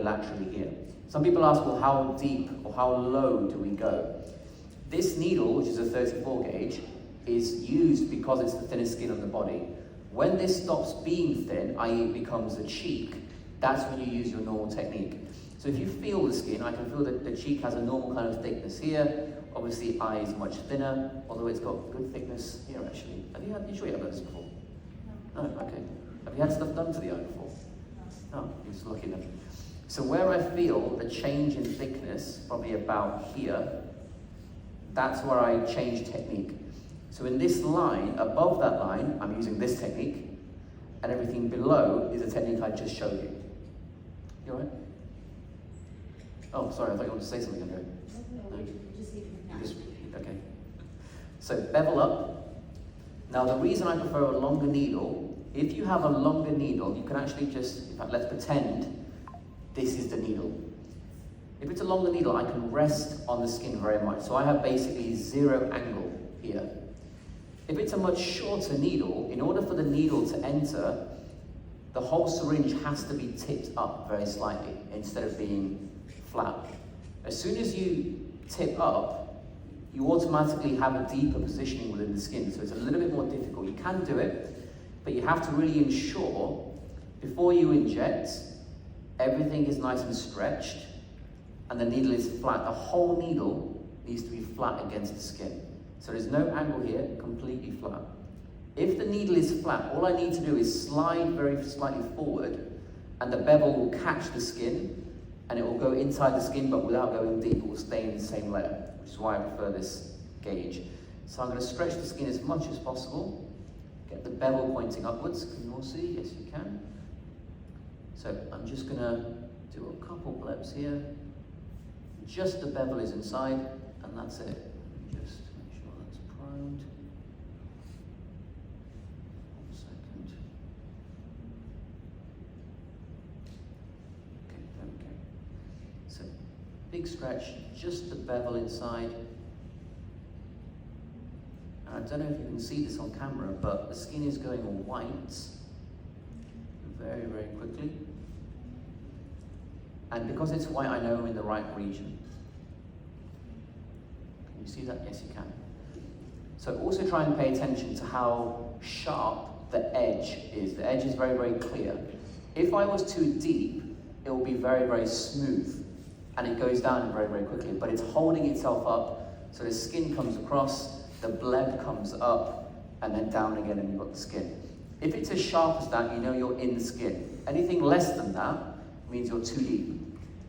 laterally here. Some people ask, well, how deep or how low do we go? This needle, which is a 34 gauge, is used because it's the thinnest skin on the body. When this stops being thin, i.e. it becomes a cheek, that's when you use your normal technique. So if you feel the skin, I can feel that the cheek has a normal kind of thickness here. Obviously, eye is much thinner, although it's got good thickness here actually. You sure you have this before? No. Okay. Have you had stuff done to the eye before? No, you're just lucky then. So where I feel the change in thickness, probably about here, that's where I change technique. So in this line, above that line, I'm using this technique, and everything below is a technique I just showed you. You alright? Oh, sorry, I thought you wanted to say something, Andrea. Okay. So bevel up. Now the reason I prefer a longer needle, if you have a longer needle, you can actually just, in fact, let's pretend this is the needle. If it's a longer needle, I can rest on the skin very much. So I have basically 0 angle here. If it's a much shorter needle, in order for the needle to enter, the whole syringe has to be tipped up very slightly instead of being flat. As soon as you tip up, you automatically have a deeper positioning within the skin, so it's a little bit more difficult. You can do it, but you have to really ensure, before you inject, everything is nice and stretched, and the needle is flat. The whole needle needs to be flat against the skin. So there's no angle here, completely flat. If the needle is flat, all I need to do is slide very slightly forward, and the bevel will catch the skin, and it will go inside the skin, but without going deep, it will stay in the same layer, which is why I prefer this gauge. So I'm going to stretch the skin as much as possible, get the bevel pointing upwards. Can you all see? Yes, you can. So I'm just going to do a couple blebs here. Just the bevel is inside, and that's it. Just make sure that's primed. 1 second. Okay, there we go. So, big stretch, just the bevel inside. And I don't know if you can see this on camera, but the skin is going white very, very quickly. And because it's white, I know I'm in the right region. Can you see that? Yes, you can. So also try and pay attention to how sharp the edge is. The edge is very, very clear. If I was too deep, it will be very, very smooth, and it goes down very, very quickly. But it's holding itself up, so the skin comes across, the bleb comes up, and then down again, and you've got the skin. If it's as sharp as that, you know you're in the skin. Anything less than that means you're too deep.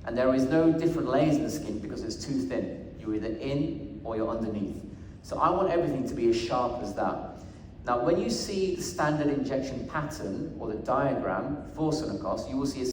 And there is no different layers in the skin because it's too thin. You're either in or you're underneath. So I want everything to be as sharp as that. Now, when you see the standard injection pattern or the diagram for Sunekos, you will see a